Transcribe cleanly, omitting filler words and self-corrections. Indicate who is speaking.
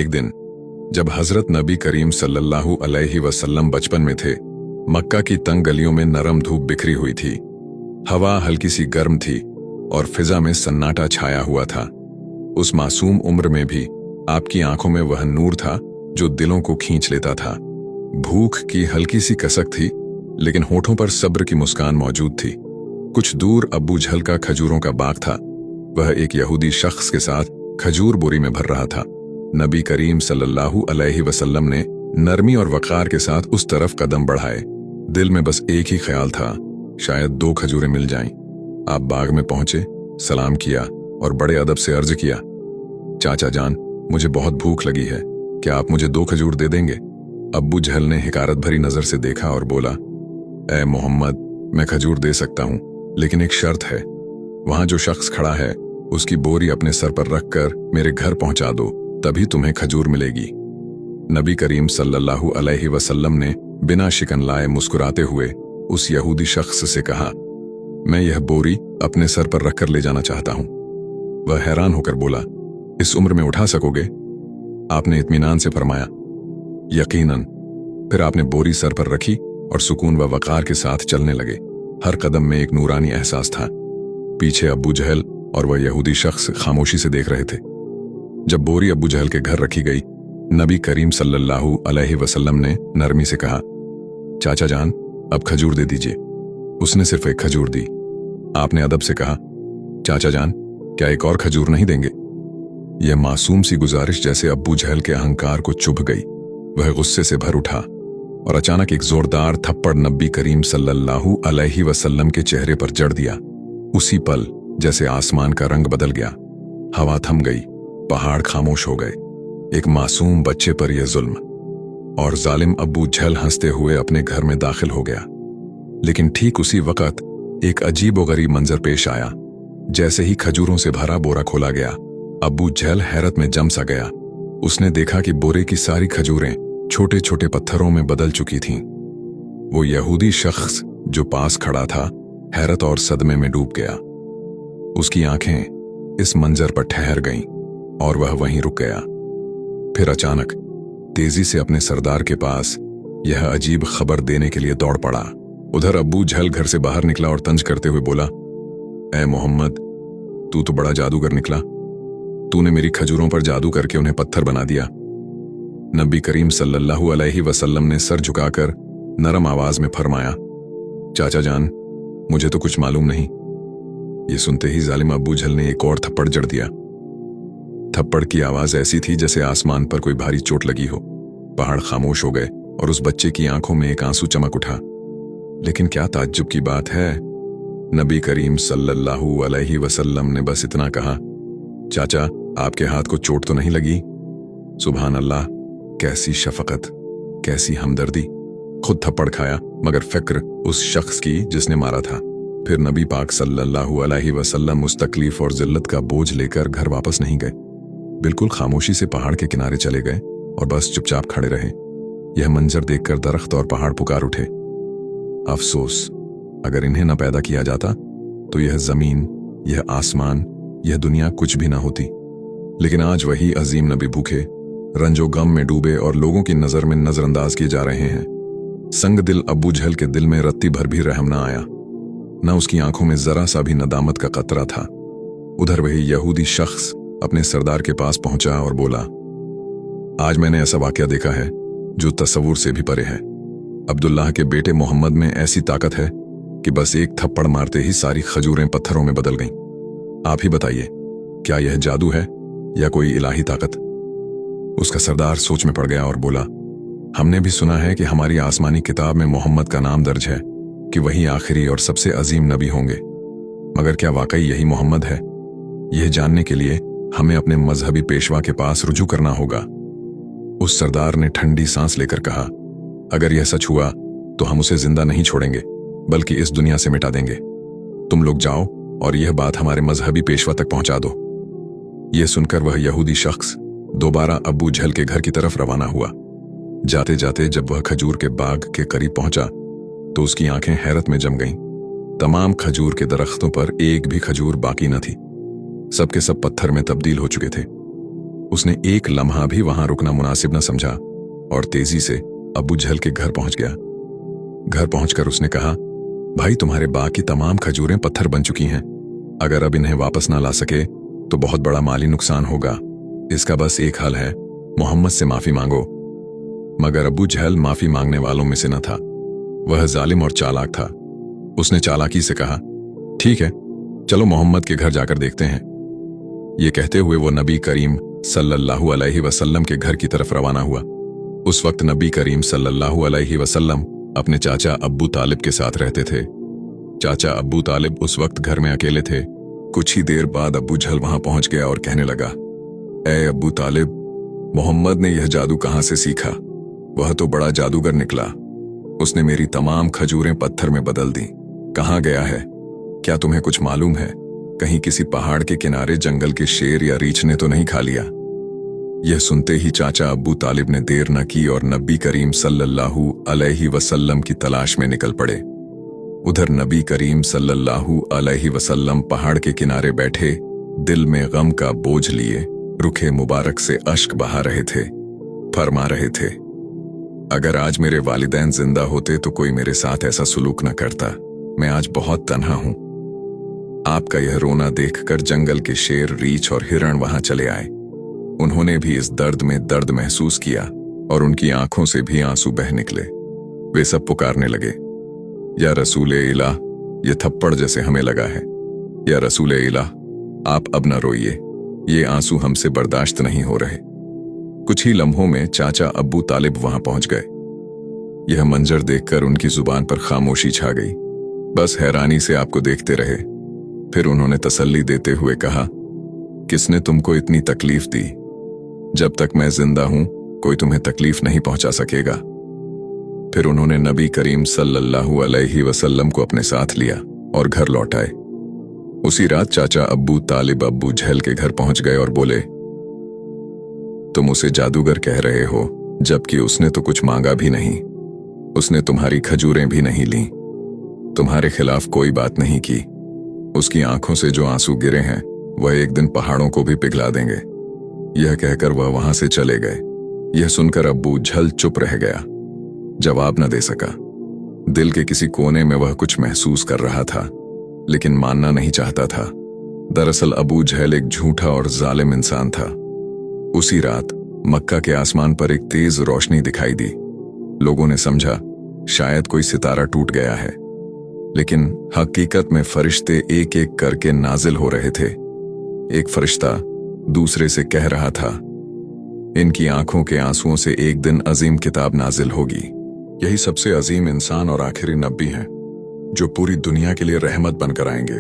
Speaker 1: एक दिन जब हजरत नबी करीम सल्लल्लाहु अलैहि वसल्लम बचपन में थे, मक्का की तंग गलियों में नरम धूप बिखरी हुई थी। हवा हल्की सी गर्म थी और फिजा में सन्नाटा छाया हुआ था। उस मासूम उम्र में भी आपकी आंखों में वह नूर था जो दिलों को खींच लेता था। भूख की हल्की सी कसक थी, लेकिन होठों पर सब्र की मुस्कान मौजूद थी। कुछ दूर अब्बू झल का खजूरों का बाग था। वह एक यहूदी शख्स के साथ खजूर बोरी में भर रहा था। नबी करीम सल्लल्लाहु अलैहि वसल्लम ने नरमी और वक़ार के साथ उस तरफ कदम बढ़ाए। दिल में बस एक ही ख्याल था, शायद 2 खजूरें मिल जाएं। आप बाग में पहुंचे, सलाम किया और बड़े अदब से अर्ज किया, चाचा जान, मुझे बहुत भूख लगी है, क्या आप मुझे 2 खजूर दे देंगे? अब्बू झल ने हिकारत भरी नजर से देखा और बोला, ए मोहम्मद, मैं खजूर दे सकता हूं, लेकिन एक शर्त है। वहां जो शख्स खड़ा है उसकी बोरी अपने सर पर रखकर मेरे घर पहुंचा दो, तभी तुम्हें खजूर मिलेगी। नबी करीम सल्लल्लाहु अलैहि वसल्लम ने बिना शिकन लाए मुस्कुराते हुए उस यहूदी शख्स से कहा, मैं यह बोरी अपने सर पर रखकर ले जाना चाहता हूं। वह हैरान होकर बोला, इस उम्र में उठा सकोगे? आपने इत्मीनान से फरमाया, यकीनन। फिर आपने बोरी सर पर रखी और सुकून व वक़ार के साथ चलने लगे। हर कदम में एक नूरानी एहसास था। पीछे अब्बू जहल और वह यहूदी शख्स खामोशी से देख रहे थे। जब बोरी अब्बू जहल के घर रखी गई, नबी करीम सल्लल्लाहु अलैहि वसल्लम ने नरमी से कहा, चाचा जान, अब खजूर दे दीजिए। उसने सिर्फ 1 खजूर दी। आपने अदब से कहा, चाचा जान, क्या एक और खजूर नहीं देंगे? यह मासूम सी गुजारिश जैसे अब्बू जहल के अहंकार को चुभ गई। वह गुस्से से भर उठा और अचानक एक जोरदार थप्पड़ नबी करीम सल्लल्लाहु अलैहि वसल्लम के चेहरे पर जड़ दिया। उसी पल जैसे आसमान का रंग बदल गया, हवा थम गई, पहाड़ खामोश हो गए। एक मासूम बच्चे पर यह जुल्म। और जालिम अब्बू झल हंसते हुए अपने घर में दाखिल हो गया। लेकिन ठीक उसी वक्त एक अजीबोगरीब मंजर पेश आया। जैसे ही खजूरों से भरा बोरा खोला गया, अब्बू झल हैरत में जम सा गया। उसने देखा कि बोरे की सारी खजूरें छोटे छोटे पत्थरों में बदल चुकी थीं। वो यहूदी शख्स जो पास खड़ा था हैरत और सदमे में डूब गया। उसकी आंखें इस मंजर पर ठहर गईं और वह वहीं रुक गया। फिर अचानक तेजी से अपने सरदार के पास यह अजीब खबर देने के लिए दौड़ पड़ा। उधर अब्बू झल घर से बाहर निकला और तंज करते हुए बोला, ए मोहम्मद, तू तो बड़ा जादूगर निकला। तूने मेरी खजूरों पर जादू करके उन्हें पत्थर बना दिया। नबी करीम सल्लल्लाहु अलैहि वसल्लम ने सर झुकाकर नरम आवाज में फरमाया, चाचा जान, मुझे तो कुछ मालूम नहीं। ये सुनते ही जालिम अब्बू झल ने एक और थप्पड़ जड़ दिया। थप्पड़ की आवाज ऐसी थी जैसे आसमान पर कोई भारी चोट लगी हो। पहाड़ खामोश हो गए और उस बच्चे की आंखों में एक आंसू चमक उठा। लेकिन क्या ताज्जुब की बात है, नबी करीम सल्लल्लाहु अलैहि वसल्लम ने बस इतना कहा, चाचा, आपके हाथ को चोट तो नहीं लगी? सुभान अल्लाह, कैसी शफकत, कैसी हमदर्दी। खुद थप्पड़ खाया मगर फिक्र उस शख्स की जिसने मारा था। फिर नबी पाक सल्लल्लाहु अलैहि वसल्लम उस तकलीफ और जिल्लत का बोझ लेकर घर वापस नहीं गए। बिल्कुल खामोशी से पहाड़ के किनारे चले गए और बस चुपचाप खड़े रहे। यह मंजर देखकर दरख्त और पहाड़ पुकार उठे, अफसोस, अगर इन्हें न पैदा किया जाता तो यह जमीन, यह आसमान, यह दुनिया कुछ भी ना होती। लेकिन आज वही अजीम नबी भूखे, रंजो गम में डूबे और लोगों की नजर में नजरअंदाज किए जा रहे हैं। संग दिल अब्बू झल के दिल में रत्ती भर भी रहम न आया, न उसकी आंखों में जरा सा भी नदामत का कतरा था। उधर वही यहूदी शख्स अपने सरदार के पास पहुंचा और बोला, आज मैंने ऐसा वाकया देखा है जो तसव्वुर से भी परे है। अब्दुल्लाह के बेटे मोहम्मद में ऐसी ताकत है कि बस एक थप्पड़ मारते ही सारी खजूरें पत्थरों में बदल गईं। आप ही बताइए, क्या यह जादू है या कोई इलाही ताकत? उसका सरदार सोच में पड़ गया और बोला, हमने भी सुना है कि हमारी आसमानी किताब में मोहम्मद का नाम दर्ज है कि वही आखिरी और सबसे अजीम नबी होंगे, मगर क्या वाकई यही मोहम्मद है? यह जानने के लिए हमें अपने मजहबी पेशवा के पास रुजू करना होगा। उस सरदार ने ठंडी सांस लेकर कहा, अगर यह सच हुआ तो हम उसे जिंदा नहीं छोड़ेंगे, बल्कि इस दुनिया से मिटा देंगे। तुम लोग जाओ और यह बात हमारे मजहबी पेशवा तक पहुंचा दो। यह सुनकर वह यहूदी शख्स दोबारा अब्बू झल के घर की तरफ रवाना हुआ। जाते जाते जब वह खजूर के बाग के करीब पहुंचा तो उसकी आंखें हैरत में जम गईं। तमाम खजूर के दरख्तों पर एक भी खजूर बाकी न थी। सबके सब पत्थर में तब्दील हो चुके थे। उसने एक लम्हा भी वहां रुकना मुनासिब न समझा और तेजी से अब्बू झल के घर पहुंच गया। घर पहुंचकर उसने कहा, भाई तुम्हारे बाग की तमाम खजूरें पत्थर बन चुकी हैं। अगर अब इन्हें वापस ना ला सके तो बहुत बड़ा माली नुकसान होगा। इसका बस एक हल है, मोहम्मद से माफी मांगो। मगर अब्बू झल माफी मांगने वालों में से न था। वह जालिम और चालाक था। उसने चालाकी से कहा, ठीक है, चलो मोहम्मद के घर जाकर देखते हैं। ये कहते हुए वो नबी करीम सल्लल्लाहु अलैहि वसल्लम के घर की तरफ रवाना हुआ। उस वक्त नबी करीम सल्लल्लाहु अलैहि वसल्लम अपने चाचा अब्बू तालिब के साथ रहते थे। चाचा अब्बू तालिब उस वक्त घर में अकेले थे। कुछ ही देर बाद अब्बू झल वहां पहुंच गया और कहने लगा, ए अब्बू तालिब, मोहम्मद ने यह जादू कहां से सीखा? वह तो बड़ा जादूगर निकला। उसने मेरी तमाम खजूरें पत्थर में बदल दी। कहां गया है? क्या तुम्हें कुछ मालूम है? कहीं किसी पहाड़ के किनारे जंगल के शेर या रीछ ने तो नहीं खा लिया? यह सुनते ही चाचा अब्बू तालिब ने देर न की और नबी करीम सल्लल्लाहु अलैहि वसल्लम की तलाश में निकल पड़े। उधर नबी करीम सल्लल्लाहु अलैहि वसल्लम पहाड़ के किनारे बैठे, दिल में गम का बोझ लिए रुखे मुबारक से अश्क बहा रहे थे। फरमा रहे थे, अगर आज मेरे वालिदैन जिंदा होते तो कोई मेरे साथ ऐसा सुलूक न करता। मैं आज बहुत तन्हा हूं। आपका यह रोना देखकर जंगल के शेर, रीछ और हिरण वहां चले आए। उन्होंने भी इस दर्द में दर्द महसूस किया और उनकी आंखों से भी आंसू बह निकले। वे सब पुकारने लगे, या रसूले इलाह, ये थप्पड़ जैसे हमें लगा है। या रसूले इलाह, आप अब न रोइए, ये आंसू हमसे बर्दाश्त नहीं हो रहे। कुछ ही लम्हों में चाचा अब्बू तालिब वहां पहुंच गए। यह मंजर देखकर उनकी जुबान पर खामोशी छा गई। बस हैरानी से आपको देखते रहे। फिर उन्होंने तसल्ली देते हुए कहा, किसने तुमको इतनी तकलीफ दी? जब तक मैं जिंदा हूं कोई तुम्हें तकलीफ नहीं पहुंचा सकेगा। फिर उन्होंने नबी करीम सल्लल्लाहु अलैहि वसल्लम को अपने साथ लिया और घर लौट आए। उसी रात चाचा अब्बू तालिब अब्बू झल के घर पहुंच गए और बोले, तुम उसे जादूगर कह रहे हो, जबकि उसने तो कुछ मांगा भी नहीं। उसने तुम्हारी खजूरें भी नहीं ली, तुम्हारे खिलाफ कोई बात नहीं की। उसकी आंखों से जो आंसू गिरे हैं वह एक दिन पहाड़ों को भी पिघला देंगे। यह कहकर वह वहां से चले गए। यह सुनकर अब्बू झल चुप रह गया, जवाब न दे सका। दिल के किसी कोने में वह कुछ महसूस कर रहा था, लेकिन मानना नहीं चाहता था। दरअसल अबू झल एक झूठा और जालिम इंसान था। उसी रात मक्का के आसमान पर एक तेज रोशनी दिखाई दी। लोगों ने समझा शायद कोई सितारा टूट गया है, लेकिन हकीकत में फरिश्ते एक एक करके नाजिल हो रहे थे। एक फरिश्ता दूसरे से कह रहा था, इनकी आंखों के आंसुओं से एक दिन अजीम किताब नाजिल होगी। यही सबसे अजीम इंसान और आखिरी नबी हैं जो पूरी दुनिया के लिए रहमत बनकर आएंगे।